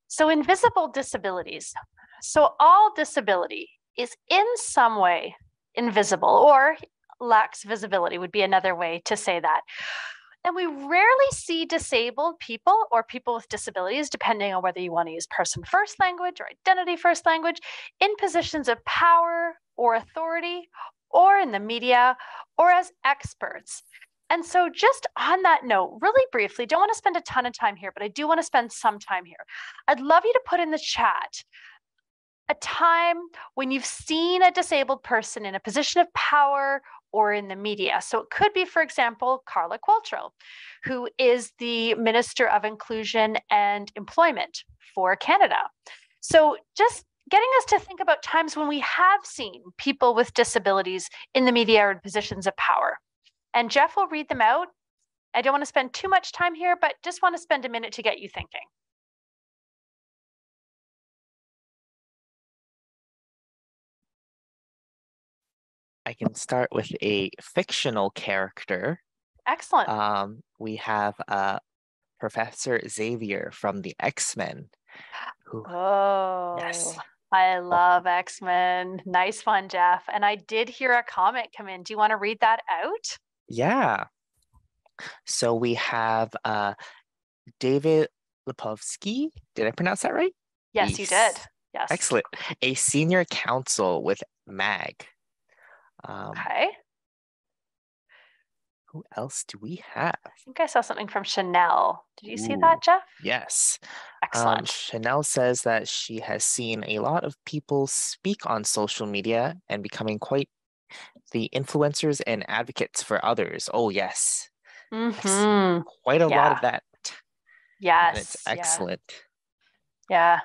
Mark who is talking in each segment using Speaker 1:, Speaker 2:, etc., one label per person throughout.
Speaker 1: So invisible disabilities. So all disability is in some way invisible or lacks visibility would be another way to say that. And we rarely see disabled people or people with disabilities, depending on whether you want to use person first language or identity first language, in positions of power or authority, or in the media, or as experts. And so just on that note, really briefly, don't want to spend a ton of time here, but I do want to spend some time here. I'd love you to put in the chat a time when you've seen a disabled person in a position of power or in the media. So it could be, for example, Carla Qualtrough, who is the Minister of Inclusion and Employment for Canada. So just getting us to think about times when we have seen people with disabilities in the media or in positions of power. And Jeff will read them out. I don't want to spend too much time here, but just want to spend a minute to get you thinking.
Speaker 2: I can start with a fictional character.
Speaker 1: Excellent.
Speaker 2: We have Professor Xavier from the X-Men. Yes.
Speaker 1: I love X-Men. Nice one, Jeff. And I did hear a comment come in. Do you want to read that out?
Speaker 2: Yeah. So we have David Lepovsky. Did I pronounce that right?
Speaker 1: Yes, you did. Yes.
Speaker 2: Excellent. A senior counsel with MAG.
Speaker 1: Okay.
Speaker 2: Who else do we have?
Speaker 1: I think I saw something from Chanel. Did you see that, Jeff?
Speaker 2: Yes.
Speaker 1: Excellent.
Speaker 2: Chanel says that she has seen a lot of people speak on social media and becoming quite the influencers and advocates for others. Oh, yes.
Speaker 1: Mm-hmm.
Speaker 2: Quite a lot of that.
Speaker 1: Yes.
Speaker 2: And it's excellent.
Speaker 1: Yeah.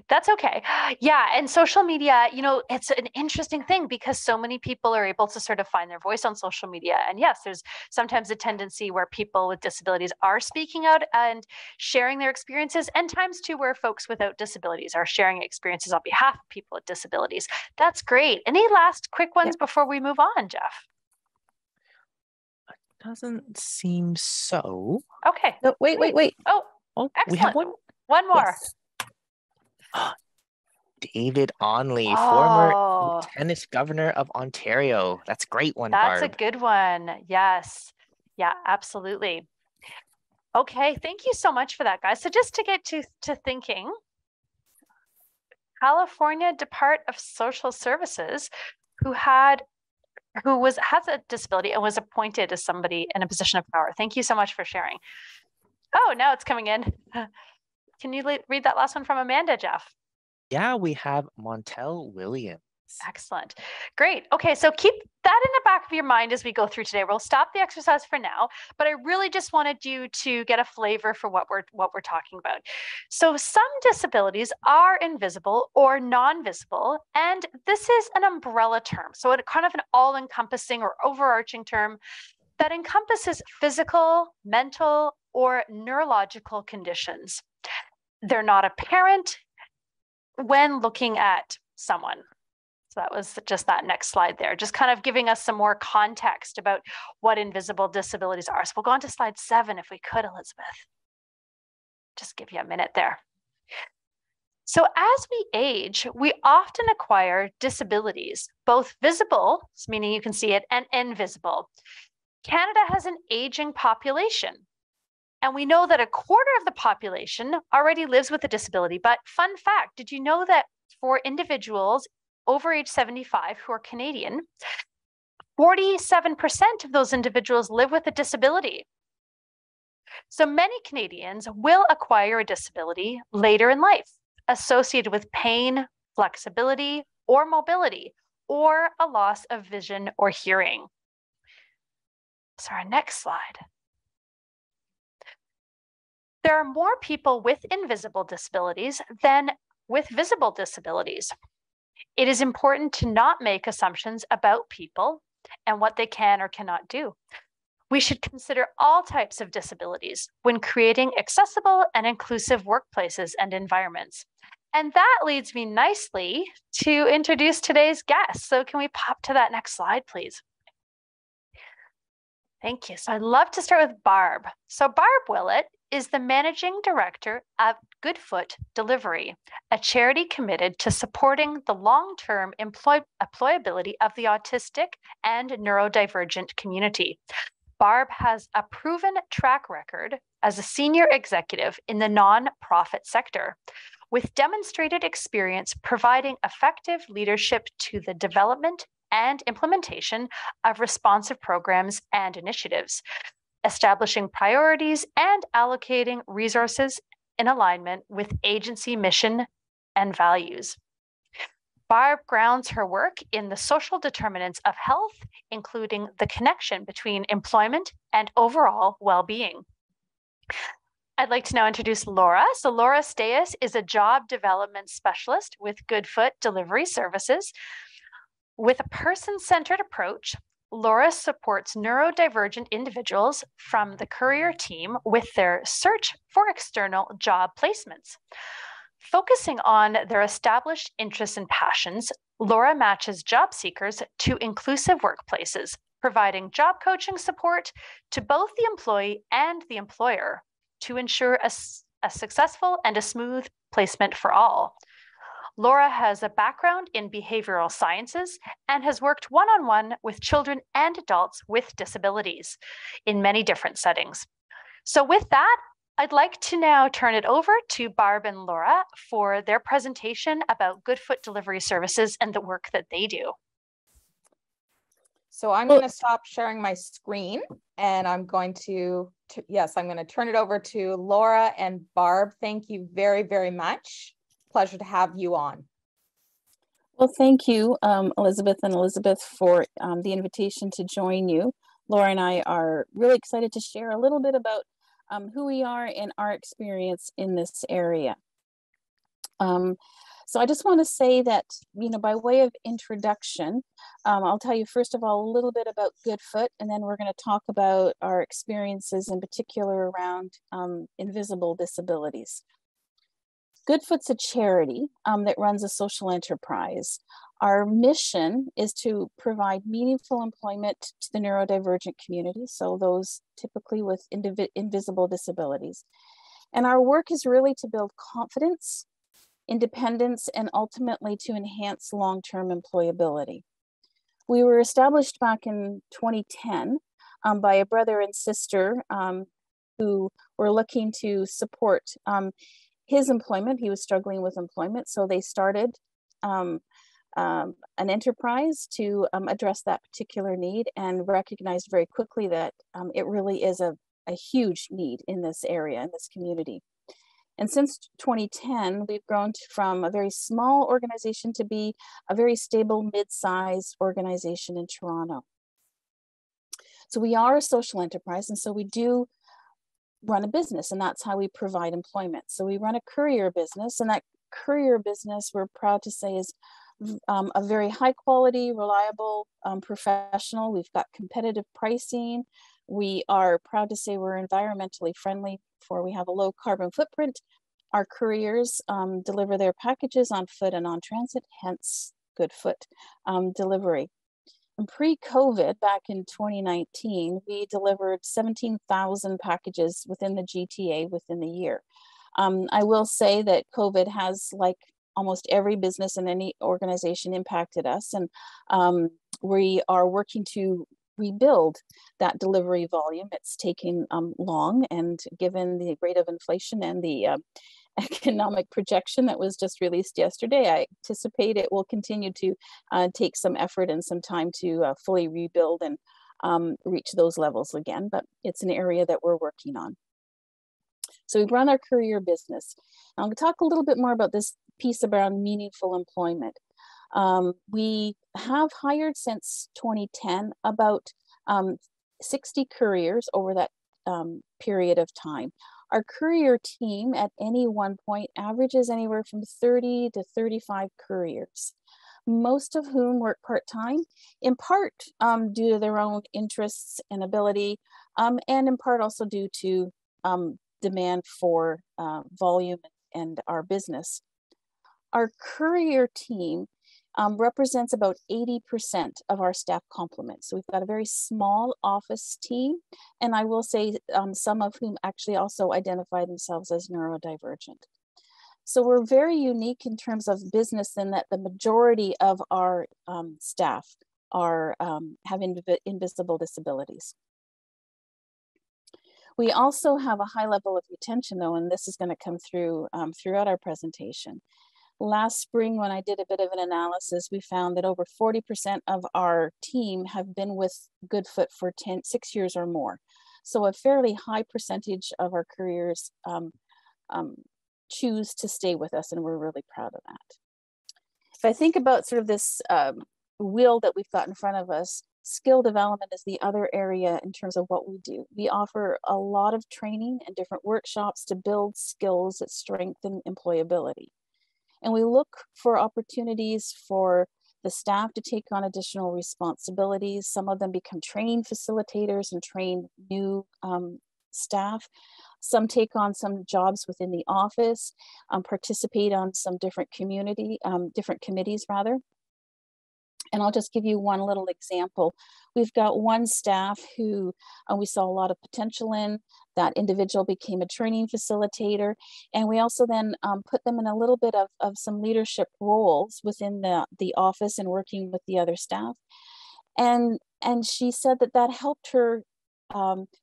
Speaker 1: That's okay. Yeah. And social media, you know, it's an interesting thing because so many people are able to sort of find their voice on social media. And yes, there's sometimes a tendency where people with disabilities are speaking out and sharing their experiences, and times too where folks without disabilities are sharing experiences on behalf of people with disabilities. That's great. Any last quick ones before we move on, Jeff?
Speaker 2: It doesn't seem so.
Speaker 1: Okay.
Speaker 2: No, wait.
Speaker 1: Oh, excellent.
Speaker 2: We have one.
Speaker 1: One more.
Speaker 2: Yes. David Onley, former Lieutenant Governor of Ontario. That's a great one,
Speaker 1: That's
Speaker 2: Barb.
Speaker 1: a good one. Yes. Yeah, absolutely. Okay, thank you so much for that, guys. So just to get to thinking, California Department of Social Services, who has a disability and was appointed as somebody in a position of power. Thank you so much for sharing. Oh, now it's coming in. Can you read that last one from Amanda, Jeff?
Speaker 2: Yeah, we have Montel Williams.
Speaker 1: Excellent. Great. Okay, so keep that in the back of your mind as we go through today. We'll stop the exercise for now, but I really just wanted you to get a flavor for what we're talking about. So some disabilities are invisible or non-visible, and this is an umbrella term. So it's kind of an all-encompassing or overarching term that encompasses physical, mental, or neurological conditions. They're not apparent when looking at someone. So that was just that next slide there, just kind of giving us some more context about what invisible disabilities are. So we'll go on to slide 7 if we could, Elizabeth. Just give you a minute there. So as we age, we often acquire disabilities, both visible, meaning you can see it, and invisible. Canada has an aging population. And we know that a quarter of the population already lives with a disability. But fun fact, did you know that for individuals over age 75 who are Canadian, 47% of those individuals live with a disability? So many Canadians will acquire a disability later in life associated with pain, flexibility, or mobility, or a loss of vision or hearing. So our next slide. There are more people with invisible disabilities than with visible disabilities. It is important to not make assumptions about people and what they can or cannot do. We should consider all types of disabilities when creating accessible and inclusive workplaces and environments. And that leads me nicely to introduce today's guest. So can we pop to that next slide, please? Thank you. So I'd love to start with Barb. So Barb Willett is the managing director of Goodfoot Delivery, a charity committed to supporting the long-term employability of the autistic and neurodivergent community. Barb has a proven track record as a senior executive in the nonprofit sector, with demonstrated experience providing effective leadership to the development and implementation of responsive programs and initiatives, establishing priorities and allocating resources in alignment with agency mission and values. Barb grounds her work in the social determinants of health, including the connection between employment and overall well-being. I'd like to now introduce Laura. So Laura Steas is a job development specialist with Goodfoot Delivery Services. With a person-centered approach, Laura supports neurodivergent individuals from the career team with their search for external job placements. Focusing on their established interests and passions, Laura matches job seekers to inclusive workplaces, providing job coaching support to both the employee and the employer to ensure a successful and a smooth placement for all. Laura has a background in behavioral sciences and has worked one-on-one with children and adults with disabilities in many different settings. So with that, I'd like to now turn it over to Barb and Laura for their presentation about Goodfoot Delivery Services and the work that they do.
Speaker 3: So I'm going to stop sharing my screen and I'm going to turn it over to Laura and Barb. Thank you very, very much. Pleasure to have you on.
Speaker 4: Well, thank you, Elizabeth and Elizabeth, for the invitation to join you. Laura and I are really excited to share a little bit about who we are and our experience in this area. So I just want to say that, by way of introduction, I'll tell you first of all a little bit about Goodfoot, and then we're going to talk about our experiences in particular around invisible disabilities. Goodfoot's a charity that runs a social enterprise. Our mission is to provide meaningful employment to the neurodivergent community, so those typically with invisible disabilities. And our work is really to build confidence, independence, and ultimately to enhance long-term employability. We were established back in 2010 by a brother and sister who were looking to support his employment. He was struggling with employment, so they started an enterprise to address that particular need and recognized very quickly that it really is a huge need in this area, in this community. And since 2010, we've grown from a very small organization to be a very stable mid-sized organization in Toronto. So we are a social enterprise, and so we do run a business, and that's how we provide employment. So we run a courier business, and that courier business, we're proud to say, is a very high quality, reliable, professional. We've got competitive pricing. We are proud to say we're environmentally friendly, for we have a low carbon footprint. Our couriers deliver their packages on foot and on transit, hence Goodfoot Delivery. And pre-COVID, back in 2019, we delivered 17,000 packages within the GTA within the year. I will say that COVID has, like almost every business and any organization, impacted us. And we are working to rebuild that delivery volume. It's taking long, and given the rate of inflation and the economic projection that was just released yesterday, I anticipate it will continue to take some effort and some time to fully rebuild and reach those levels again, but it's an area that we're working on. So we've run our courier business. I'm going to talk a little bit more about this piece around meaningful employment. We have hired since 2010 about 60 couriers over that period of time. Our courier team at any one point averages anywhere from 30 to 35 couriers, most of whom work part-time, in part due to their own interests and ability, and in part also due to demand for volume and our business. Our courier team represents about 80% of our staff complement. So we've got a very small office team, and I will say some of whom actually also identify themselves as neurodivergent. So we're very unique in terms of business in that the majority of our staff are have invisible disabilities. We also have a high level of retention though, and this is going to come through throughout our presentation. Last spring, when I did a bit of an analysis, we found that over 40% of our team have been with Goodfoot for 6 years or more. So a fairly high percentage of our careers choose to stay with us, and we're really proud of that. If I think about sort of this wheel that we've got in front of us, skill development is the other area in terms of what we do. We offer a lot of training and different workshops to build skills that strengthen employability. And we look for opportunities for the staff to take on additional responsibilities. Some of them become training facilitators and train new staff. Some take on some jobs within the office, participate on some different committees rather. And I'll just give you one little example. We've got one staff who we saw a lot of potential in. That individual became a training facilitator. And we also then put them in a little bit of some leadership roles within the office and working with the other staff. And she said that that helped her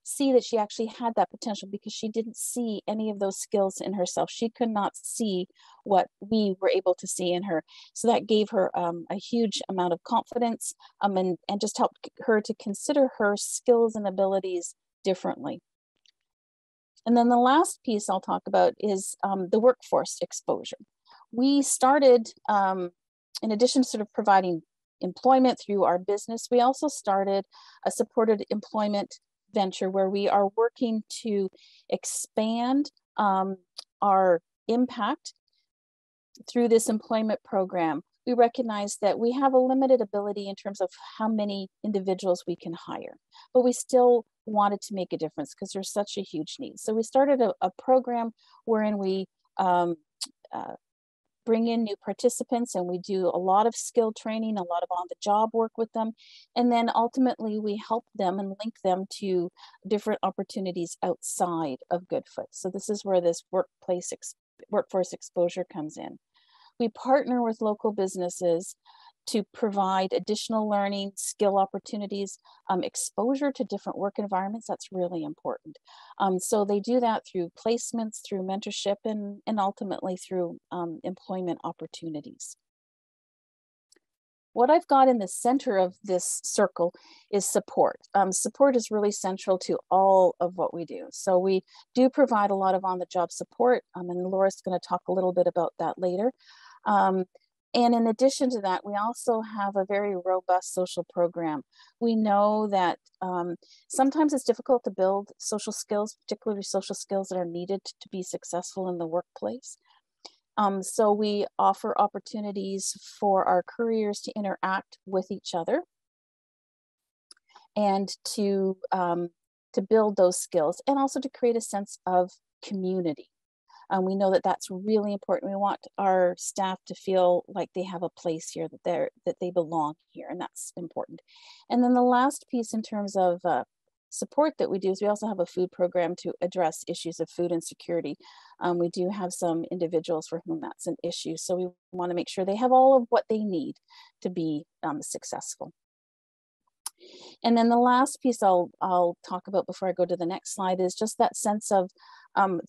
Speaker 4: see that she actually had that potential because she didn't see any of those skills in herself. She could not see what we were able to see in her. So that gave her a huge amount of confidence and just helped her to consider her skills and abilities differently. And then the last piece I'll talk about is the workforce exposure. We started, in addition to sort of providing employment through our business, we also started a supported employment venture where we are working to expand our impact through this employment program. We recognize that we have a limited ability in terms of how many individuals we can hire, but we still wanted to make a difference because there's such a huge need. So we started a program wherein we bring in new participants and we do a lot of skill training, a lot of on-the-job work with them. And then ultimately we help them and link them to different opportunities outside of Goodfoot. So this is where this workforce exposure comes in. We partner with local businesses to provide additional learning, skill opportunities, exposure to different work environments. That's really important. So they do that through placements, through mentorship, and ultimately through employment opportunities. What I've got in the center of this circle is support. Support is really central to all of what we do. So we do provide a lot of on-the-job support, and Laura's going to talk a little bit about that later. And in addition to that, we also have a very robust social program. We know that sometimes it's difficult to build social skills, particularly social skills that are needed to be successful in the workplace. So we offer opportunities for our couriers to interact with each other and to build those skills and also to create a sense of community. We know that that's really important. We want our staff to feel like they have a place here, that they belong here, and that's important. And then the last piece in terms of support that we do is we also have a food program to address issues of food insecurity. We do have some individuals for whom that's an issue, so we want to make sure they have all of what they need to be successful. And then the last piece I'll talk about before I go to the next slide is just that sense of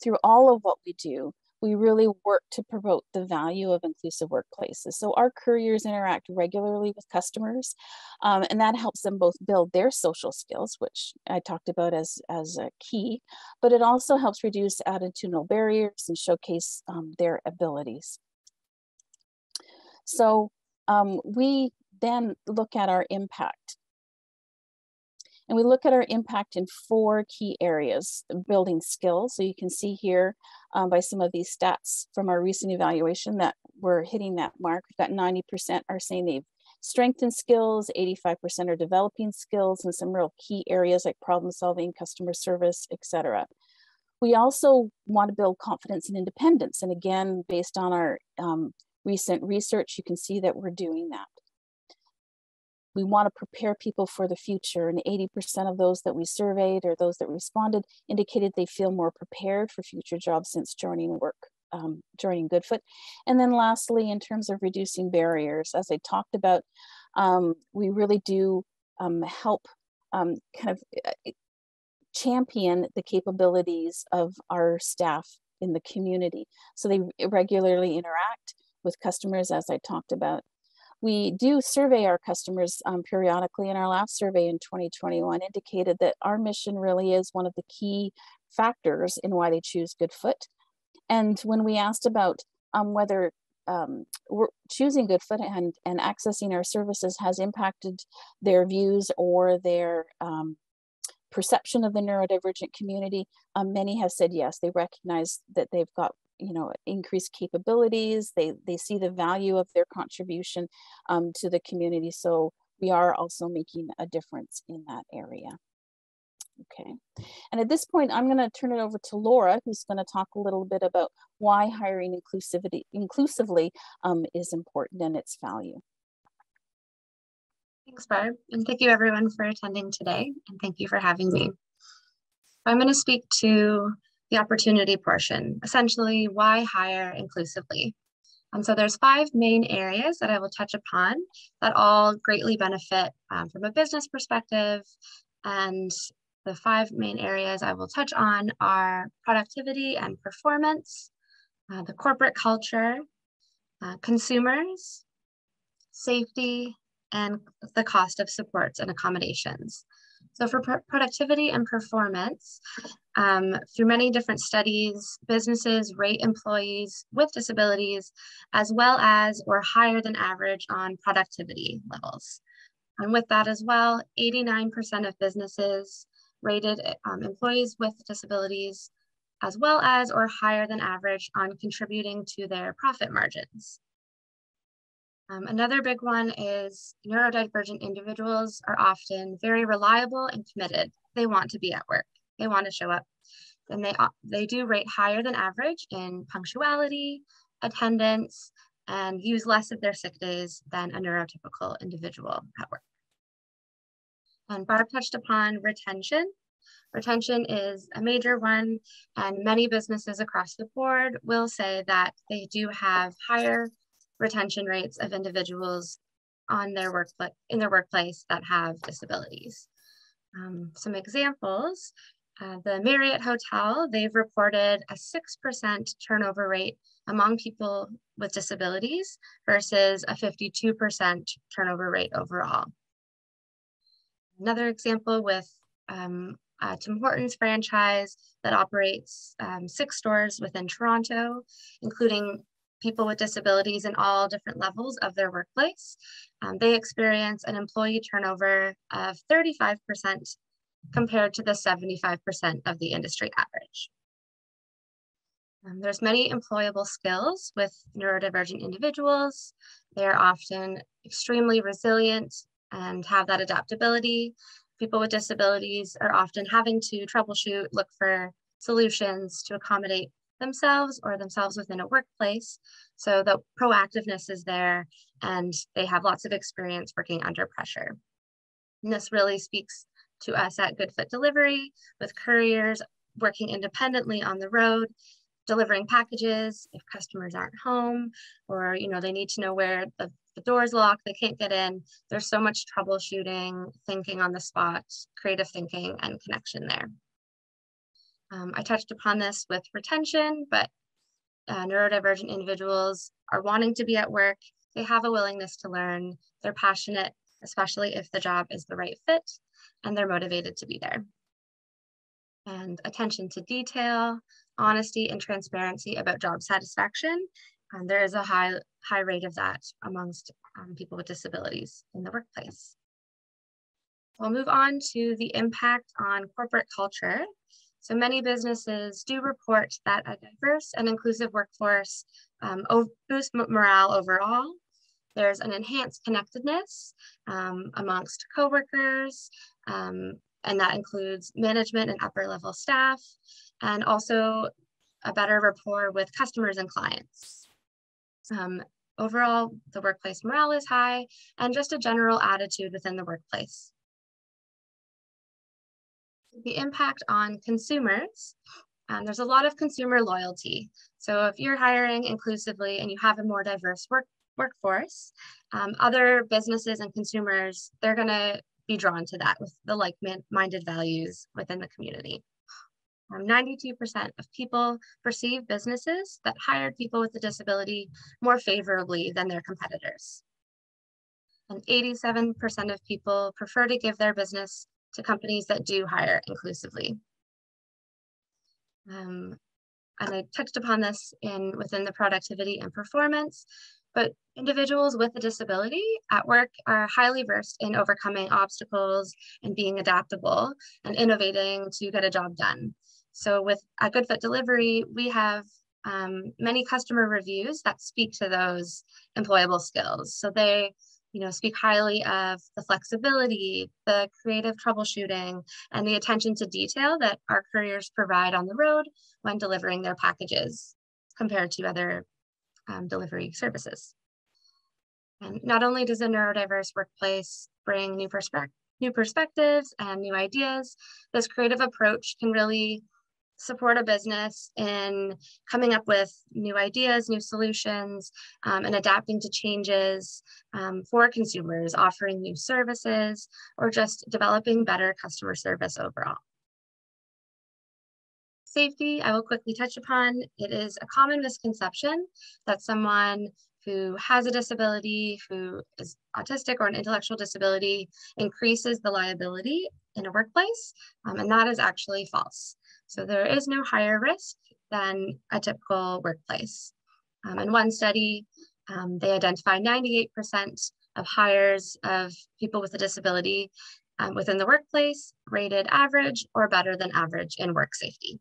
Speaker 4: through all of what we do, we really work to promote the value of inclusive workplaces. So our couriers interact regularly with customers, and that helps them both build their social skills, which I talked about as a key, but it also helps reduce attitudinal barriers and showcase their abilities. So we then look at our impact. And we look at our impact in 4 key areas: building skills. So you can see here by some of these stats from our recent evaluation that we're hitting that mark. We've got 90% are saying they've strengthened skills, 85% are developing skills in some real key areas like problem solving, customer service, etc. We also want to build confidence and independence. And again, based on our recent research, you can see that we're doing that. We want to prepare people for the future, and 80% of those that we surveyed or those that responded indicated they feel more prepared for future jobs since joining Goodfoot. And then lastly, in terms of reducing barriers, as I talked about, we really do help kind of champion the capabilities of our staff in the community. So they regularly interact with customers, as I talked about. We do survey our customers periodically, and our last survey in 2021 indicated that our mission really is one of the key factors in why they choose Goodfoot. And when we asked about whether choosing Goodfoot and accessing our services has impacted their views or their perception of the neurodivergent community, many have said yes. They recognize that they've got increased capabilities. They see the value of their contribution to the community. So we are also making a difference in that area. Okay, and at this point, I'm going to turn it over to Laura, who's going to talk a little bit about why hiring inclusively is important and its value.
Speaker 5: Thanks, Barb, and thank you everyone for attending today, and thank you for having me. I'm going to speak to the opportunity portion, essentially why hire inclusively. So there's 5 main areas that I will touch upon that all greatly benefit from a business perspective. And the 5 main areas I will touch on are productivity and performance, the corporate culture, consumers, safety, and the cost of supports and accommodations. So for productivity and performance, through many different studies, businesses rate employees with disabilities as well as or higher than average on productivity levels. And with that as well, 89% of businesses rated employees with disabilities as well as or higher than average on contributing to their profit margins. Another big one is neurodivergent individuals are often very reliable and committed. They want to be at work. They want to show up. And they do rate higher than average in punctuality, attendance, and use less of their sick days than a neurotypical individual at work. And Barb touched upon retention. Retention is a major one, and many businesses across the board will say that they do have higher retention rates of individuals on their workplace that have disabilities. Some examples, the Marriott Hotel, they've reported a 6% turnover rate among people with disabilities versus a 52% turnover rate overall. Another example with Tim Hortons franchise that operates 6 stores within Toronto, including people with disabilities in all different levels of their workplace. They experience an employee turnover of 35% compared to the 75% of the industry average. There's many employable skills with neurodivergent individuals. They are often extremely resilient and have that adaptability. People with disabilities are often having to troubleshoot, look for solutions to accommodate themselves or themselves within a workplace. So the proactiveness is there and they have lots of experience working under pressure. And this really speaks to us at Goodfoot Delivery with couriers working independently on the road, delivering packages if customers aren't home or they need to know where the door's locked, they can't get in. There's so much troubleshooting, thinking on the spot, creative thinking and connection there. I touched upon this with retention, but neurodivergent individuals are wanting to be at work. They have a willingness to learn. They're passionate, especially if the job is the right fit, and they're motivated to be there. And attention to detail, honesty, and transparency about job satisfaction. There is a high rate of that amongst people with disabilities in the workplace. We'll move on to the impact on corporate culture. So many businesses do report that a diverse and inclusive workforce boosts morale overall. There's an enhanced connectedness amongst coworkers, and that includes management and upper level staff, and also a better rapport with customers and clients. Overall, the workplace morale is high, and just a general attitude within the workplace. The impact on consumers, there's a lot of consumer loyalty. So if you're hiring inclusively and you have a more diverse workforce, other businesses and consumers, they're going to be drawn to that with the like-minded values within the community. 92% of people perceive businesses that hired people with a disability more favorably than their competitors. And 87% of people prefer to give their business to companies that do hire inclusively. And I touched upon this within the productivity and performance, but individuals with a disability at work are highly versed in overcoming obstacles and being adaptable and innovating to get a job done. So with a Good Fit Delivery, we have many customer reviews that speak to those employable skills. So they speak highly of the flexibility, the creative troubleshooting, and the attention to detail that our couriers provide on the road when delivering their packages compared to other delivery services. And not only does a neurodiverse workplace bring new perspectives and new ideas, this creative approach can really support a business in coming up with new ideas, new solutions, and adapting to changes for consumers, offering new services, or just developing better customer service overall. Safety, I will quickly touch upon. It is a common misconception that someone who has a disability, who is autistic or an intellectual disability, increases the liability in a workplace, and that is actually false. So there is no higher risk than a typical workplace. In one study, they identified 98% of hires of people with a disability within the workplace rated average or better than average in work safety.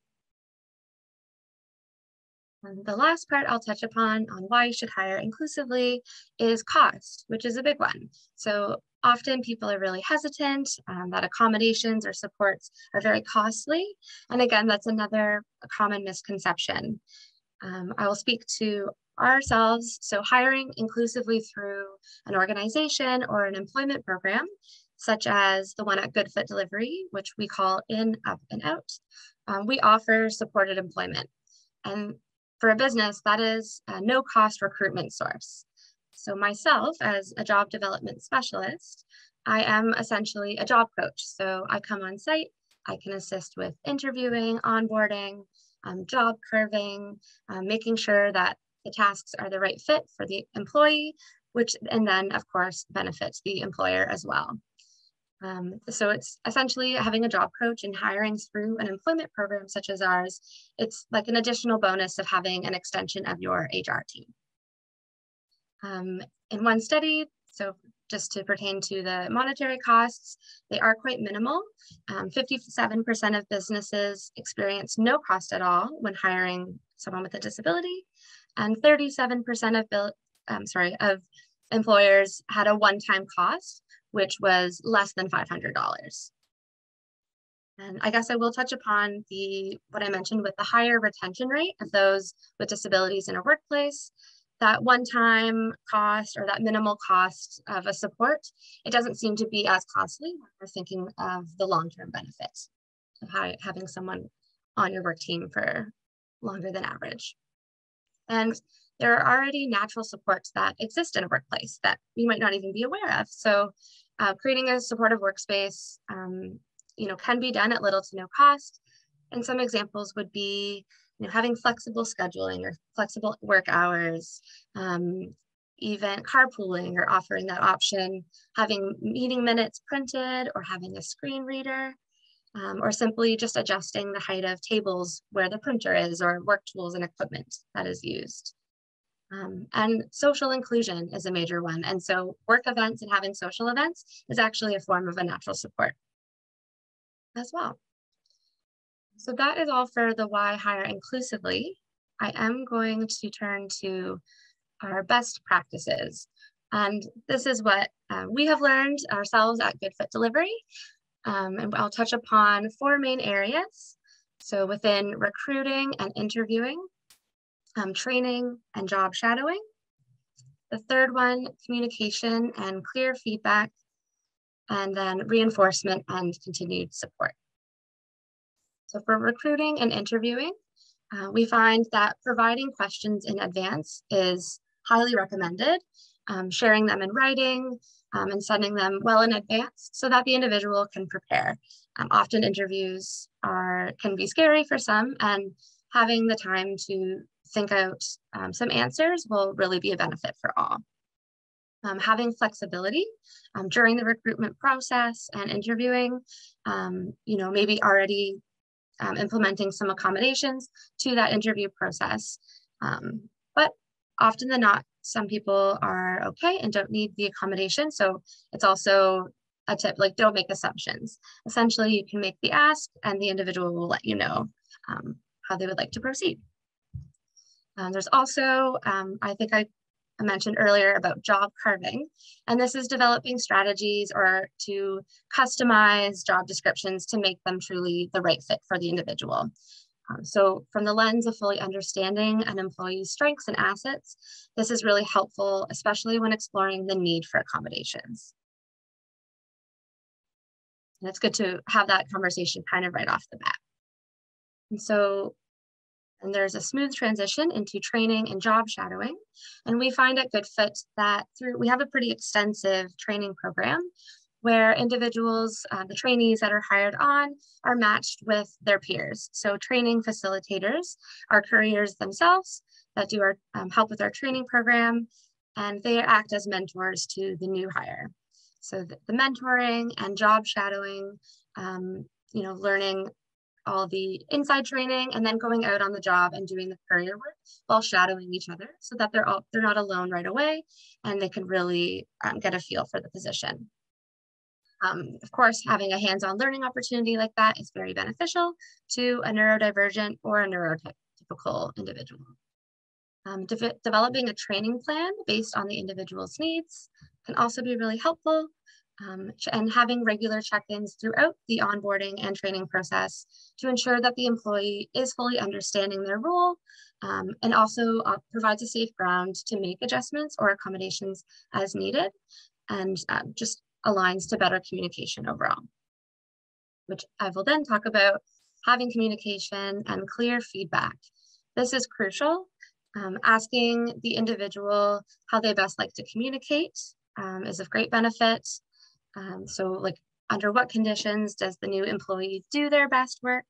Speaker 5: And the last part I'll touch upon on why you should hire inclusively is cost, which is a big one. So often people are really hesitant that accommodations or supports are very costly. And again, that's another common misconception. I will speak to ourselves. So hiring inclusively through an organization or an employment program, such as the one at Good Fit Delivery, which we call In, Up, and Out, we offer supported employment. And for a business, that is a no-cost recruitment source. So myself, as a job development specialist, I am essentially a job coach. So I come on site, I can assist with interviewing, onboarding, job curving, making sure that the tasks are the right fit for the employee, and then of course benefits the employer as well. So it's essentially having a job coach and hiring through an employment program such as ours. It's like an additional bonus of having an extension of your HR team. In one study, so just to pertain to the monetary costs, they are quite minimal. 57% of businesses experience no cost at all when hiring someone with a disability, and 37% of employers had a one-time cost, which was less than $500. And I guess I will touch upon what I mentioned with the higher retention rate of those with disabilities in a workplace. That one-time cost or that minimal cost of a support, it doesn't seem to be as costly when we're thinking of the long-term benefits of having someone on your work team for longer than average. And there are already natural supports that exist in a workplace that you might not even be aware of. So creating a supportive workspace can be done at little to no cost. And some examples would be having flexible scheduling or flexible work hours, even carpooling or offering that option, having meeting minutes printed or having a screen reader, or simply just adjusting the height of tables where the printer is or work tools and equipment that is used. And social inclusion is a major one. And so work events and having social events is actually a form of a natural support as well. So that is all for the why hire inclusively. I am going to turn to our best practices. And this is what we have learned ourselves at Good Fit Delivery. And I'll touch upon 4 main areas. So within recruiting and interviewing, training and job shadowing, The third one, communication and clear feedback, and then reinforcement and continued support. So for recruiting and interviewing, we find that providing questions in advance is highly recommended, sharing them in writing and sending them well in advance so that the individual can prepare. Often interviews can be scary for some, and having the time to think out some answers will really be a benefit for all. Having flexibility during the recruitment process and interviewing, maybe already implementing some accommodations to that interview process. But often than not, some people are okay and don't need the accommodation. So it's also a tip, like don't make assumptions. Essentially, you can make the ask and the individual will let you know how they would like to proceed. There's also, I think I mentioned earlier about job carving, and this is developing strategies or to customize job descriptions to make them truly the right fit for the individual. So from the lens of fully understanding an employee's strengths and assets, this is really helpful, especially when exploring the need for accommodations. And it's good to have that conversation kind of right off the bat. And there's a smooth transition into training and job shadowing. And we find at GoodFit that we have a pretty extensive training program where individuals, the trainees that are hired on, are matched with their peers. So training facilitators are couriers themselves that do our help with our training program, and they act as mentors to the new hire. So the mentoring and job shadowing, learning all the inside training and then going out on the job and doing the courier work while shadowing each other so that they're not alone right away and they can really get a feel for the position. Of course, having a hands-on learning opportunity like that is very beneficial to a neurodivergent or a neurotypical individual. Developing a training plan based on the individual's needs can also be really helpful. And having regular check-ins throughout the onboarding and training process to ensure that the employee is fully understanding their role and also provides a safe ground to make adjustments or accommodations as needed, and just aligns to better communication overall, which I will then talk about having communication and clear feedback. This is crucial. Asking the individual how they best like to communicate is of great benefit. So like, under what conditions does the new employee do their best work?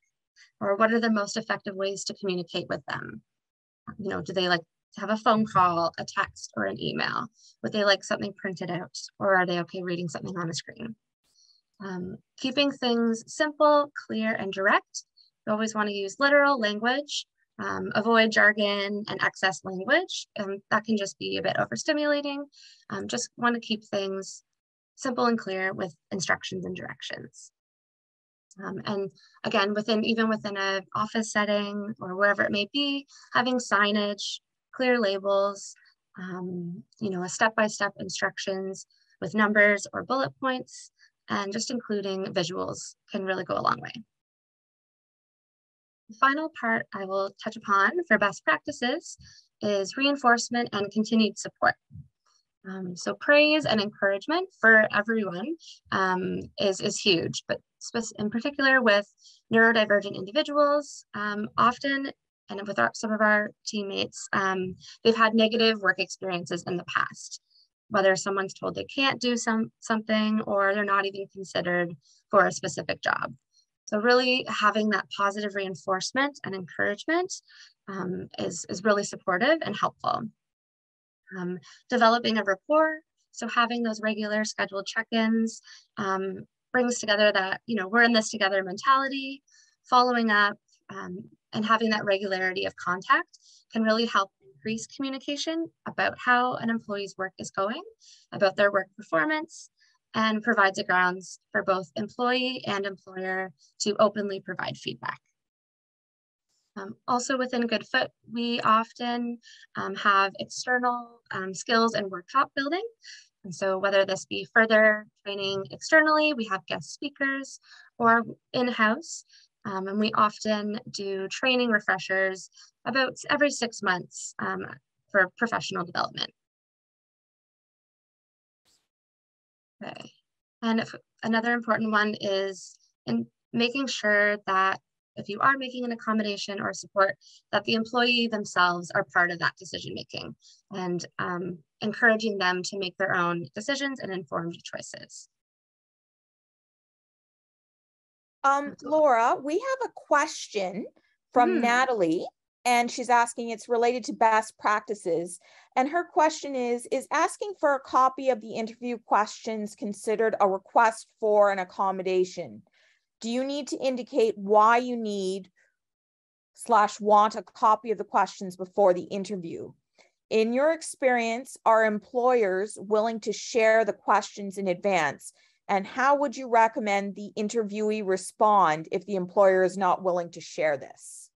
Speaker 5: Or what are the most effective ways to communicate with them? Do they like to have a phone call, a text, or an email? Would they like something printed out? Or are they okay reading something on a screen? Keeping things simple, clear, and direct. You always want to use literal language, avoid jargon and excess language. That can just be a bit overstimulating. Just want to keep things simple and clear with instructions and directions. And again, even within an office setting or wherever it may be, having signage, clear labels, a step-by-step instructions with numbers or bullet points, and just including visuals can really go a long way. The final part I will touch upon for best practices is reinforcement and continued support. So praise and encouragement for everyone is huge, but in particular with neurodivergent individuals, often, and with some of our teammates, they've had negative work experiences in the past, whether someone's told they can't do something or they're not even considered for a specific job. So really having that positive reinforcement and encouragement is really supportive and helpful. Developing a rapport, so having those regular scheduled check-ins brings together that, we're in this together mentality. Following up and having that regularity of contact can really help increase communication about how an employee's work is going, about their work performance, and provides a grounds for both employee and employer to openly provide feedback. Also within GoodFit, we often have external skills and workshop building. And so whether this be further training externally, we have guest speakers, or in-house, and we often do training refreshers about every 6 months for professional development. Okay. And another important one is in making sure that if you are making an accommodation or support, that the employee themselves are part of that decision making, and encouraging them to make their own decisions and informed choices.
Speaker 3: Laura, we have a question from Natalie, and she's asking, it's related to best practices. And her question is asking for a copy of the interview questions considered a request for an accommodation? Do you need to indicate why you need / want a copy of the questions before the interview? In your experience, are employers willing to share the questions in advance? And how would you recommend the interviewee respond if the employer is not willing to share this?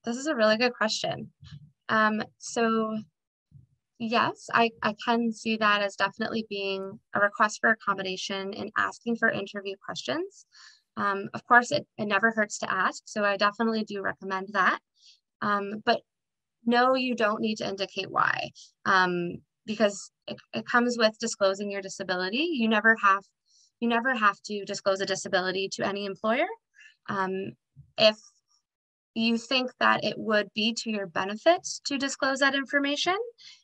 Speaker 5: This is a really good question. So yes, I can see that as definitely being a request for accommodation and asking for interview questions. Of course, it never hurts to ask, so I definitely do recommend that. But no, you don't need to indicate why, because it comes with disclosing your disability. You never have to disclose a disability to any employer. If you think that it would be to your benefit to disclose that information,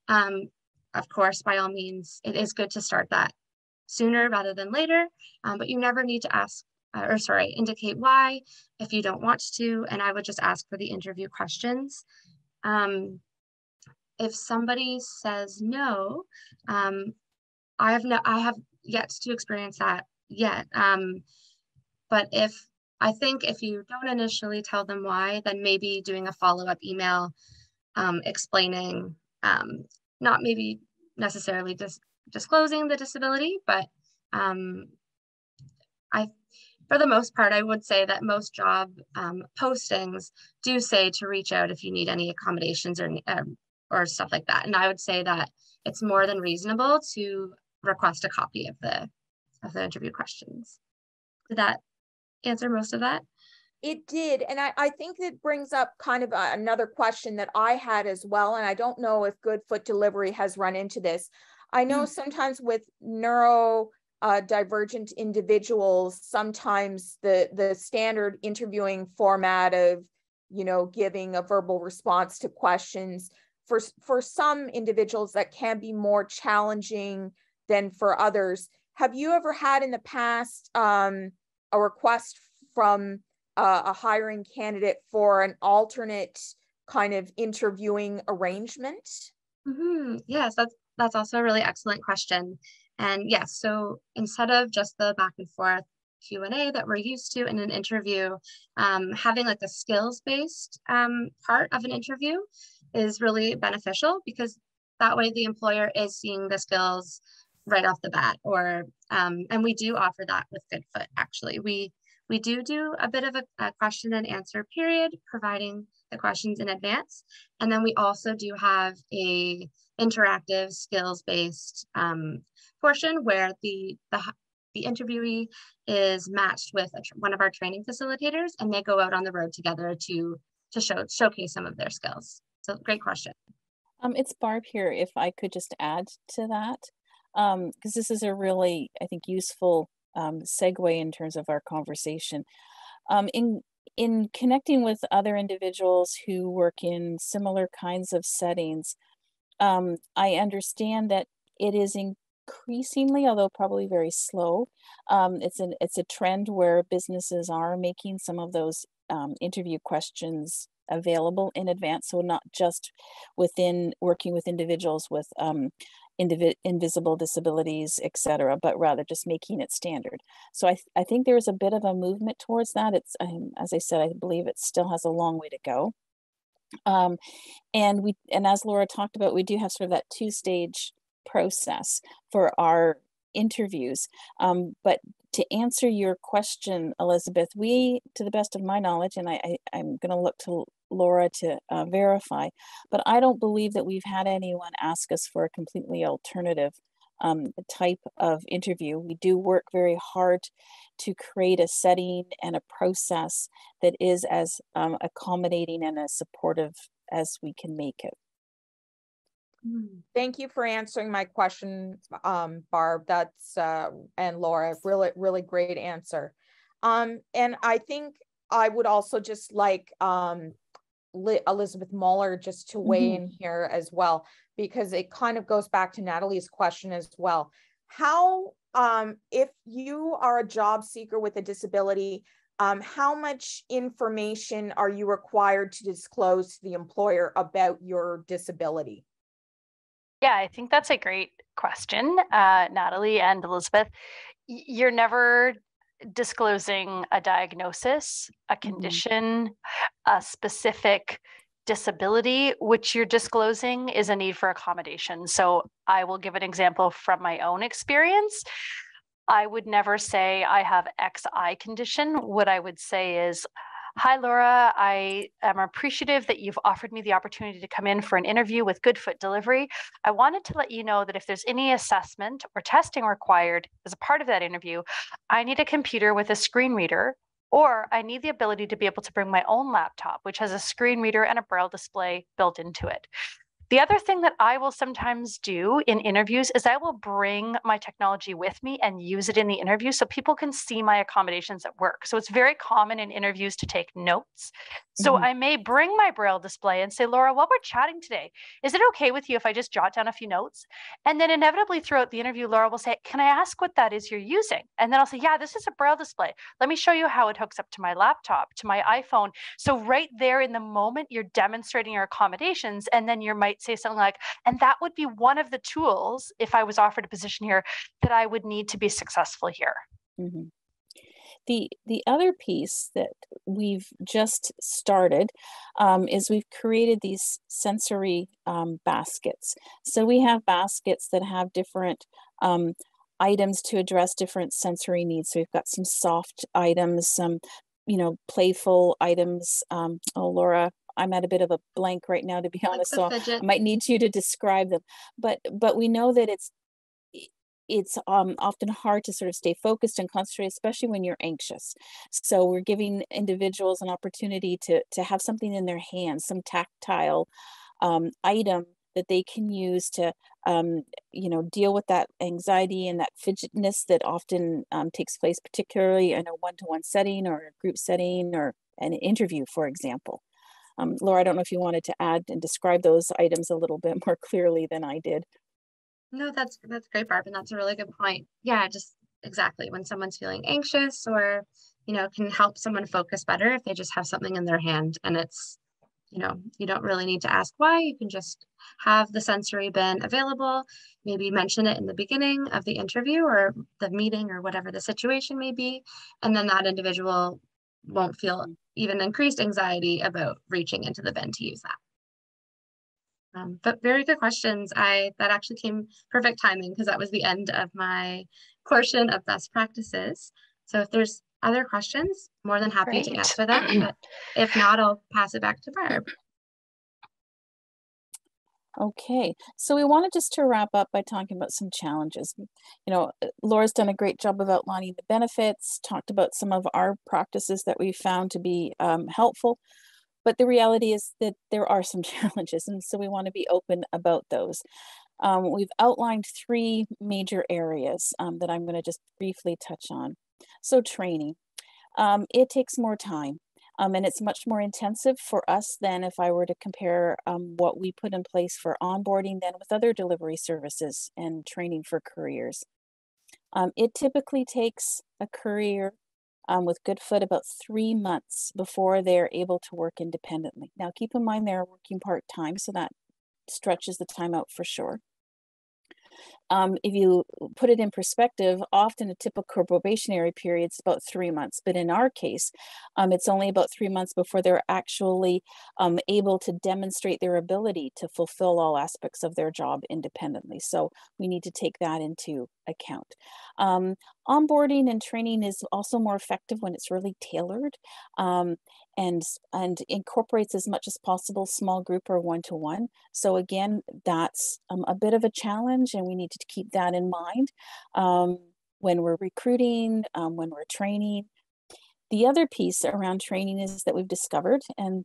Speaker 5: of course, by all means, it is good to start that sooner rather than later, but you never need to indicate why if you don't want to, and I would just ask for the interview questions. If somebody says no, I have yet to experience that yet, but I think if you don't initially tell them why, then maybe doing a follow-up email explaining, not maybe necessarily disclosing the disability, but for the most part, I would say that most job postings do say to reach out if you need any accommodations or stuff like that. And I would say that it's more than reasonable to request a copy of the interview questions. Did that answer most of that?
Speaker 3: It did. And I think it brings up kind of another question that I had as well. And I don't know if Good Foot Delivery has run into this. I know sometimes with neurodivergent individuals, sometimes the standard interviewing format of, giving a verbal response to questions, for some individuals that can be more challenging than for others. Have you ever had in the past a request from a hiring candidate for an alternate kind of interviewing arrangement?
Speaker 5: Yes, that's also a really excellent question. And yes, so instead of just the back and forth Q&A that we're used to in an interview, having like a skills-based part of an interview is really beneficial, because that way the employer is seeing the skills right off the bat. And we do offer that with Good Foot, actually. We do a bit of a question and answer period, providing the questions in advance. And then we also do have a interactive skills-based portion where the interviewee is matched with one of our training facilitators, and they go out on the road together to showcase some of their skills. So great question.
Speaker 4: It's Barb here, if I could just add to that, because this is a really, I think, useful segue in terms of our conversation. In connecting with other individuals who work in similar kinds of settings, I understand that it is increasingly, although probably very slow, it's a trend where businesses are making some of those interview questions available in advance. So not just within working with individuals with invisible disabilities, etc., but rather just making it standard. So I think there's a bit of a movement towards that. It's as I said, I believe it still has a long way to go. And as Laura talked about, we do have sort of that two-stage process for our interviews. But to answer your question, Elizabeth, we, to the best of my knowledge, and I'm going to look to Laura to verify, but I don't believe that we've had anyone ask us for a completely alternative type of interview. We do work very hard to create a setting and a process that is as accommodating and as supportive as we can make it.
Speaker 3: Thank you for answering my question, Barb. That's and Laura, really, really great answer. And I think I would also just like Elizabeth Muller just to weigh in here as well, because it kind of goes back to Natalie's question as well. How, if you are a job seeker with a disability, how much information are you required to disclose to the employer about your disability?
Speaker 1: Yeah, I think that's a great question, Natalie and Elizabeth. You're never disclosing a diagnosis, a condition, a specific disability. Which you're disclosing is a need for accommodation. So I will give an example from my own experience. I would never say I have X eye condition. What I would say is, hi, Laura, I am appreciative that you've offered me the opportunity to come in for an interview with Goodfoot Delivery. I wanted to let you know that if there's any assessment or testing required as a part of that interview, I need a computer with a screen reader, or I need the ability to be able to bring my own laptop, which has a screen reader and a braille display built into it. The other thing that I will sometimes do in interviews is I will bring my technology with me and use it in the interview so people can see my accommodations at work. So it's very common in interviews to take notes. So I may bring my braille display and say, Laura, while we're chatting today, is it okay with you if I just jot down a few notes? And then inevitably throughout the interview, Laura will say, can I ask what that is you're using? And then I'll say, yeah, this is a braille display. Let me show you how it hooks up to my laptop, to my iPhone. So right there in the moment, you're demonstrating your accommodations, and then you might say something like, and that would be one of the tools, if I was offered a position here, that I would need to be successful here.
Speaker 4: The other piece that we've just started is we've created these sensory baskets. So we have baskets that have different items to address different sensory needs. So we've got some soft items, some, playful items. Oh, Laura, I'm at a bit of a blank right now, to be honest, so I might need you to describe them. But we know that it's often hard to sort of stay focused and concentrate, especially when you're anxious. So we're giving individuals an opportunity to have something in their hands, some tactile item that they can use to, deal with that anxiety and that fidgetness that often takes place, particularly in a one-to-one setting or a group setting or an interview, for example. Laura, I don't know if you wanted to add and describe those items a little bit more clearly than I did.
Speaker 5: No, that's great, Barb, and that's a really good point. Yeah, just exactly when someone's feeling anxious or, can help someone focus better if they just have something in their hand, and it's, you don't really need to ask why. You can just have the sensory bin available, maybe mention it in the beginning of the interview or the meeting or whatever the situation may be, and then that individual won't feel even increased anxiety about reaching into the bin to use that. But very good questions. That actually came perfect timing because that was the end of my portion of best practices. So if there's other questions, more than happy to answer them. But if not, I'll pass it back to Barb.
Speaker 4: Okay, so we wanted just to wrap up by talking about some challenges. Laura's done a great job of outlining the benefits, talked about some of our practices that we found to be helpful. But the reality is that there are some challenges, and so we want to be open about those. We've outlined 3 major areas that I'm going to just briefly touch on. So training. It takes more time, and it's much more intensive for us than if I were to compare what we put in place for onboarding than with other delivery services and training for careers. It typically takes a career with Goodfoot about 3 months before they're able to work independently. Now, keep in mind they're working part-time, so that stretches the time out for sure. If you put it in perspective, often a typical probationary period is about 3 months, but in our case, it's only about 3 months before they're actually able to demonstrate their ability to fulfill all aspects of their job independently. So we need to take that into account. Onboarding and training is also more effective when it's really tailored and incorporates as much as possible small group or one-to-one. So again, that's a bit of a challenge, and we need to keep that in mind when we're recruiting, when we're training. The other piece around training is that we've discovered and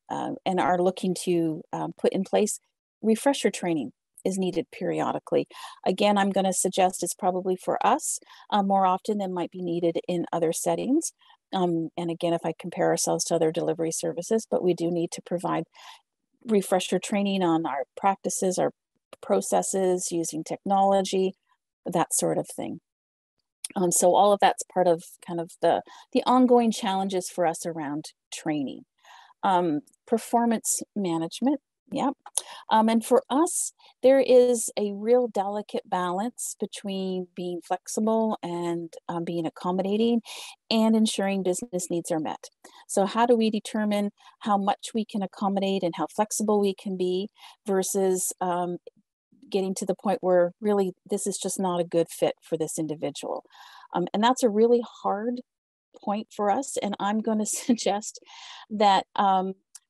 Speaker 4: are looking to put in place refresher training is needed periodically. Again, I'm going to suggest it's probably for us more often than might be needed in other settings. And again, if I compare ourselves to other delivery services, but we do need to provide refresher training on our practices, our processes, using technology, that sort of thing. So all of that's part of kind of the ongoing challenges for us around training. Performance management, yeah. And for us, there is a real delicate balance between being flexible and being accommodating and ensuring business needs are met. So how do we determine how much we can accommodate and how flexible we can be versus getting to the point where really this is just not a good fit for this individual. And that's a really hard point for us. And I'm going to suggest that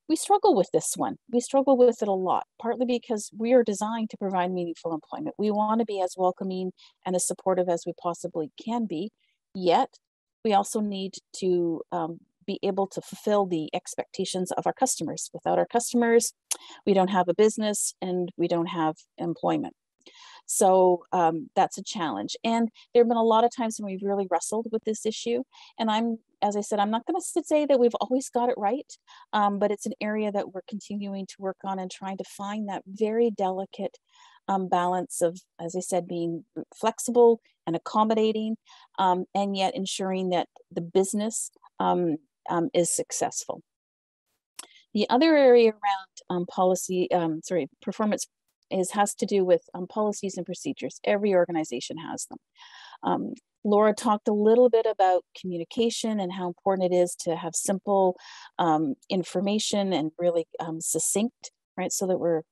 Speaker 4: we struggle with this one. We struggle with it a lot, partly because we are designed to provide meaningful employment. We want to be as welcoming and as supportive as we possibly can be, yet we also need to be able to fulfill the expectations of our customers. Without our customers, we don't have a business and we don't have employment. So that's a challenge. And there have been a lot of times when we've really wrestled with this issue. And as I said, I'm not going to say that we've always got it right, but it's an area that we're continuing to work on and trying to find that very delicate balance of, as I said, being flexible and accommodating, and yet ensuring that the business is successful. The other area around performance has to do with policies and procedures. Every organization has them. Laura talked a little bit about communication and how important it is to have simple information and really succinct, right? So that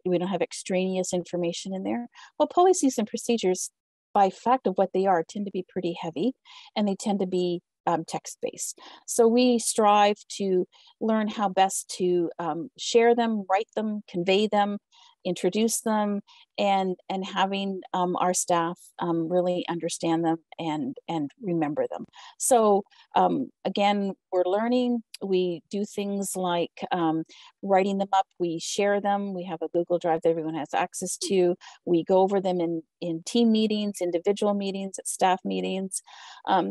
Speaker 4: we don't have extraneous information in there. Well, policies and procedures, by fact of what they are, tend to be pretty heavy, and they tend to be text-based. So we strive to learn how best to share them, write them, convey them, introduce them, and having our staff really understand them and remember them. So again, we're learning. We do things like writing them up. We share them. We have a Google Drive that everyone has access to. We go over them in team meetings, individual meetings, at staff meetings.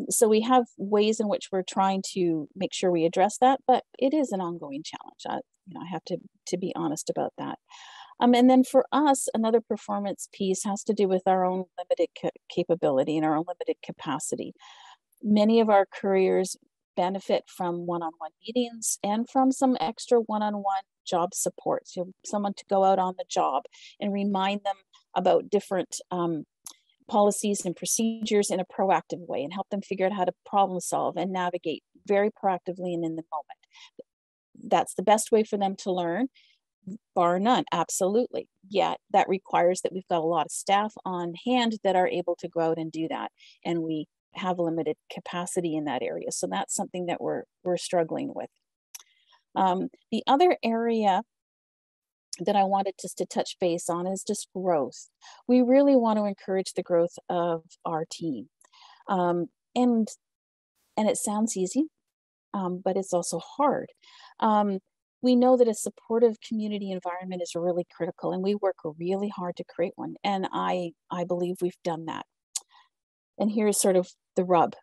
Speaker 4: So we have ways in which we're trying to make sure we address that, but it is an ongoing challenge. I have to be honest about that. And then for us, another performance piece has to do with our own limited capability and our own limited capacity. Many of our careers benefit from one-on-one meetings and from some extra one-on-one job support. So someone to go out on the job and remind them about different policies and procedures in a proactive way and help them figure out how to problem solve and navigate very proactively and in the moment. That's the best way for them to learn. Bar none, absolutely. Yet that requires that we've got a lot of staff on hand that are able to go out and do that. And we have limited capacity in that area. So that's something that we're struggling with. The other area that I wanted just to touch base on is just growth. We really want to encourage the growth of our team. And it sounds easy, but it's also hard. We know that a supportive community environment is really critical, and we work really hard to create one. And I believe we've done that. And here's sort of the rub.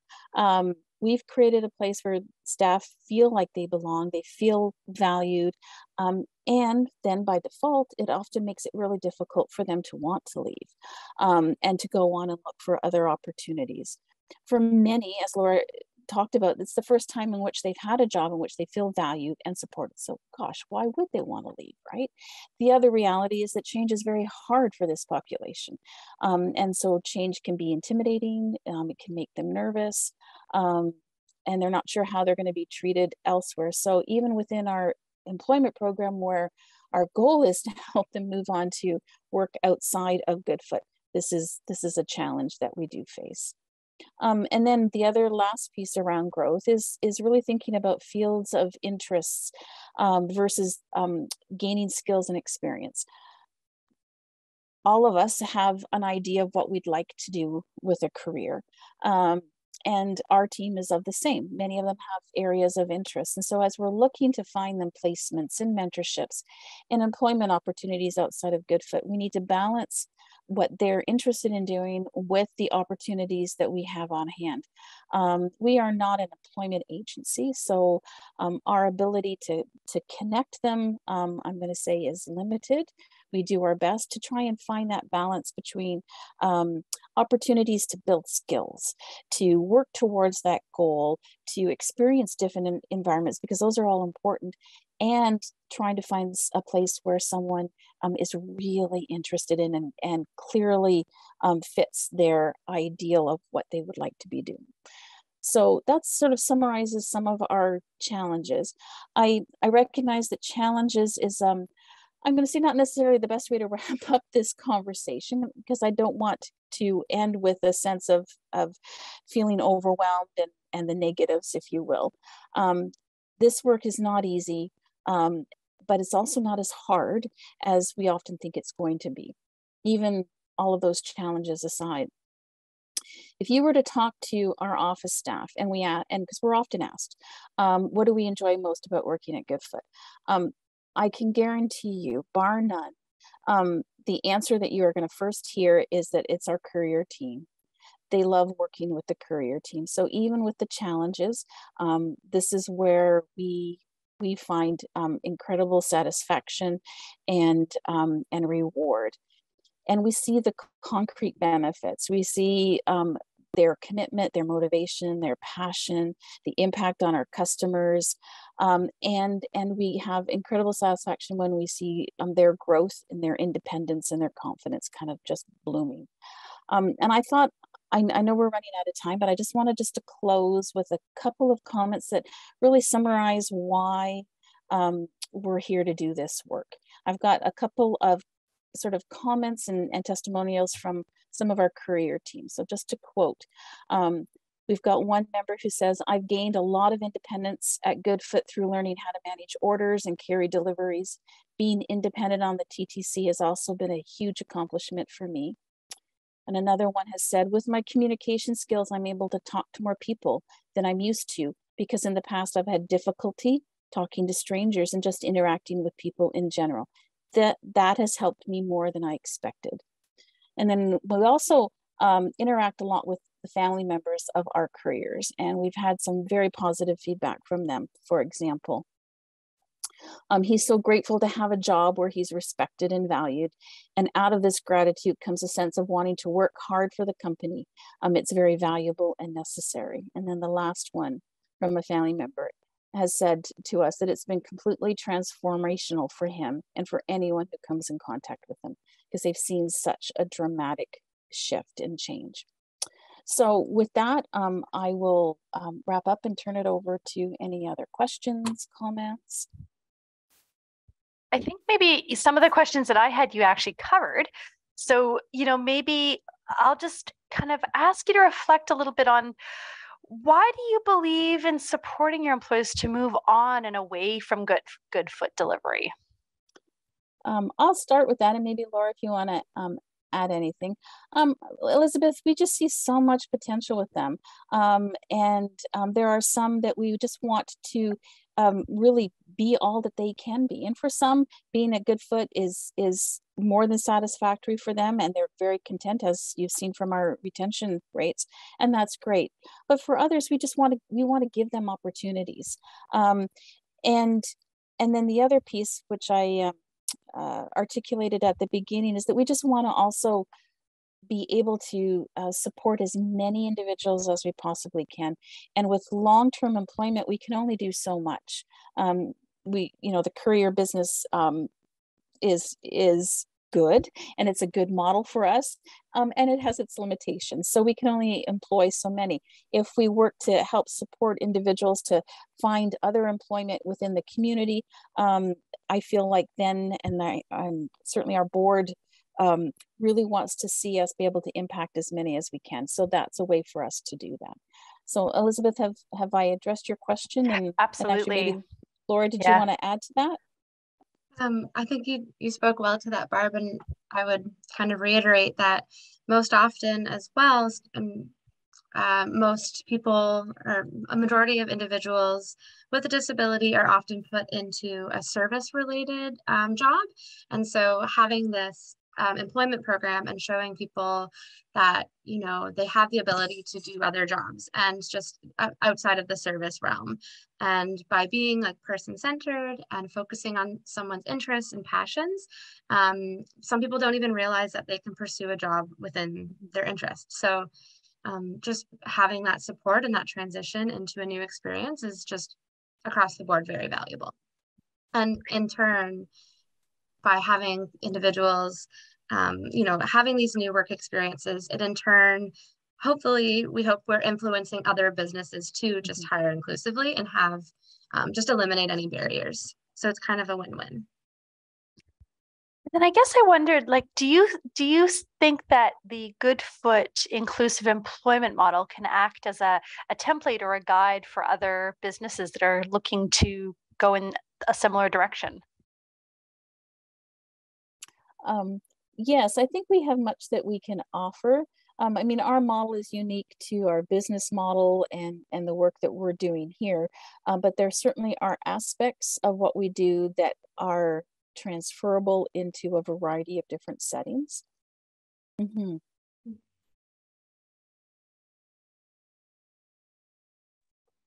Speaker 4: We've created a place where staff feel like they belong, they feel valued, and then by default, it often makes it really difficult for them to want to leave and to go on and look for other opportunities. For many, as Laura talked about, it's the first time in which they've had a job in which they feel valued and supported. So gosh, why would they want to leave, right? The other reality is that change is very hard for this population. And so change can be intimidating, it can make them nervous, and they're not sure how they're going to be treated elsewhere. So even within our employment program, where our goal is to help them move on to work outside of Goodfoot, this is a challenge that we do face. And then the other last piece around growth is really thinking about fields of interests versus gaining skills and experience. All of us have an idea of what we'd like to do with a career. and our team is of the same. Many of them have areas of interest. And so as we're looking to find them placements and mentorships and employment opportunities outside of Goodfoot, we need to balance what they're interested in doing with the opportunities that we have on hand. We are not an employment agency, so our ability to connect them, I'm going to say, is limited. We do our best to try and find that balance between opportunities to build skills, to work towards that goal, to experience different environments, because those are all important, and trying to find a place where someone is really interested in and clearly fits their ideal of what they would like to be doing. So that sort of summarizes some of our challenges. I recognize that challenges is, I'm going to say, not necessarily the best way to wrap up this conversation, because I don't want to end with a sense of feeling overwhelmed and the negatives, if you will. This work is not easy, but it's also not as hard as we often think it's going to be, even all of those challenges aside. If you were to talk to our office staff, and because we're often asked, what do we enjoy most about working at Goodfoot? I can guarantee you, bar none, the answer that you are going to first hear is that it's our courier team. They love working with the courier team. So even with the challenges, this is where we find incredible satisfaction and reward. And we see the concrete benefits. We see their commitment, their motivation, their passion, the impact on our customers. And we have incredible satisfaction when we see their growth and their independence and their confidence kind of just blooming. And I thought, I know we're running out of time, but I just wanted to close with a couple of comments that really summarize why we're here to do this work. I've got a couple of sort of comments and testimonials from some of our courier teams. So just to quote, we've got one member who says, I've gained a lot of independence at Goodfoot through learning how to manage orders and carry deliveries. Being independent on the TTC has also been a huge accomplishment for me. And another one has said, with my communication skills, I'm able to talk to more people than I'm used to, because in the past I've had difficulty talking to strangers and just interacting with people in general. That has helped me more than I expected. And then we also interact a lot with the family members of our couriers, and we've had some very positive feedback from them. For example, he's so grateful to have a job where he's respected and valued. And out of this gratitude comes a sense of wanting to work hard for the company. It's very valuable and necessary. And then the last one from a family member has said to us that it's been completely transformational for him and for anyone who comes in contact with him, because they've seen such a dramatic shift and change. So with that, I will wrap up and turn it over to any other questions, comments.
Speaker 1: I think maybe some of the questions that I had, you actually covered. So, maybe I'll just kind of ask you to reflect a little bit on, why do you believe in supporting your employees to move on and away from Goodfoot delivery?
Speaker 4: I'll start with that, and maybe Laura, if you want to add anything. Elizabeth, we just see so much potential with them. And there are some that we just want to really be all that they can be. And for some, being at Goodfoot is more than satisfactory for them, and they're very content, as you've seen from our retention rates, and that's great. But for others, we want to give them opportunities. And then the other piece, which I articulated at the beginning, is that we just want to also be able to support as many individuals as we possibly can. And with long-term employment, we can only do so much. The courier business is good, and it's a good model for us, and it has its limitations. So we can only employ so many. If we work to help support individuals to find other employment within the community, I feel like then, and certainly our board really wants to see us be able to impact as many as we can. So that's a way for us to do that. So Elizabeth, have I addressed your question? And
Speaker 1: absolutely.
Speaker 4: And actually maybe, Laura, did you want to add to that?
Speaker 5: I think you spoke well to that, Barb, and I would kind of reiterate that most often as well, most people, or a majority of individuals with a disability, are often put into a service-related job. And so having this employment program and showing people that, you know, they have the ability to do other jobs and just outside of the service realm. And by being like person-centered and focusing on someone's interests and passions, some people don't even realize that they can pursue a job within their interests. So just having that support and that transition into a new experience is just across the board very valuable. And in turn, by having individuals, you know, having these new work experiences, it in turn, hopefully, we hope we're influencing other businesses to just hire inclusively and have just eliminate any barriers. So it's kind of a win-win.
Speaker 1: And I guess I wondered, like, do you think that the Goodfoot inclusive employment model can act as a template or a guide for other businesses that are looking to go in a similar direction?
Speaker 4: Yes, I think we have much that we can offer. I mean, our model is unique to our business model and the work that we're doing here, but there certainly are aspects of what we do that are transferable into a variety of different settings. Mm-hmm.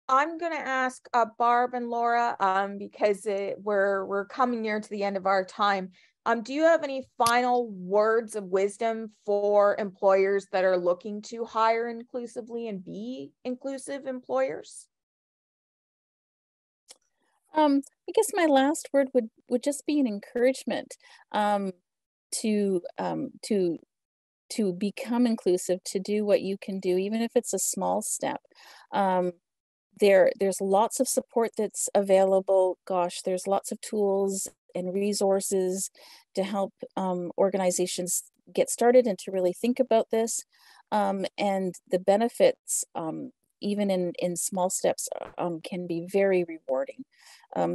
Speaker 3: I'm going to ask Barb and Laura, because we're coming near to the end of our time. Do you have any final words of wisdom for employers that are looking to hire inclusively and be inclusive employers?
Speaker 4: I guess my last word would just be an encouragement to become inclusive, to do what you can do, even if it's a small step. There's lots of support that's available. Gosh, there's lots of tools and resources to help organizations get started and to really think about this. And the benefits, even in small steps, can be very rewarding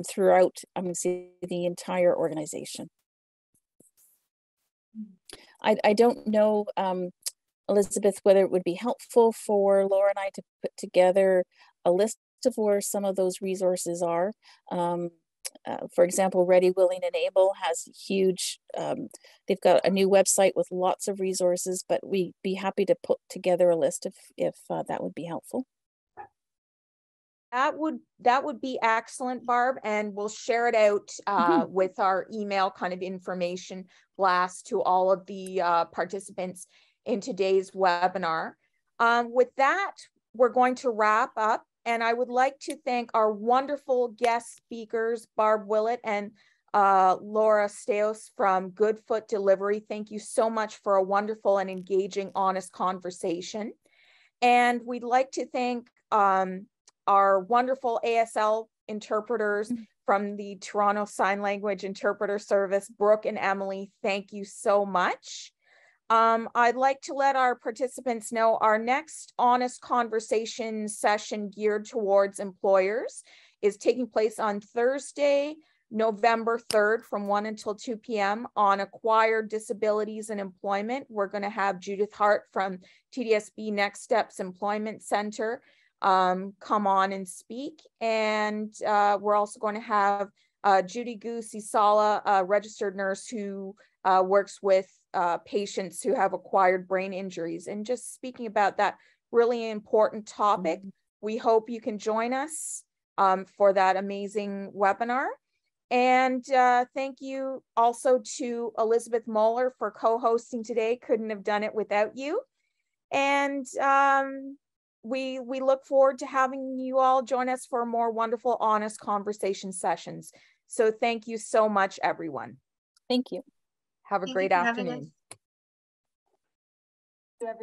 Speaker 4: throughout, I'm going to say, the entire organization. I don't know, Elizabeth, whether it would be helpful for Laura and I to put together a list of where some of those resources are. For example, Ready, Willing, and Able has huge, they've got a new website with lots of resources, but we'd be happy to put together a list if that would be helpful.
Speaker 3: That would be excellent, Barb, and we'll share it out with our email kind of information blast to all of the participants in today's webinar. With that, we're going to wrap up, and I would like to thank our wonderful guest speakers, Barb Willett and Laura Steos from Goodfoot Delivery. Thank you so much for a wonderful and engaging, honest conversation. And we'd like to thank our wonderful ASL interpreters from the Toronto Sign Language Interpreter Service, Brooke and Emily. Thank you so much. I'd like to let our participants know our next honest conversation session geared towards employers is taking place on Thursday, November 3rd from 1 until 2 p.m. on acquired disabilities and employment. We're going to have Judith Hart from TDSB Next Steps Employment Center come on and speak. And we're also going to have Judy Goose-Isala, a registered nurse who works with patients who have acquired brain injuries, and just speaking about that really important topic. We hope you can join us for that amazing webinar. And thank you also to Elizabeth Moeller for co-hosting today. Couldn't have done it without you. And we look forward to having you all join us for more wonderful, honest conversation sessions. So thank you so much, everyone.
Speaker 4: Thank you.
Speaker 3: Have a great afternoon.
Speaker 5: To everyone.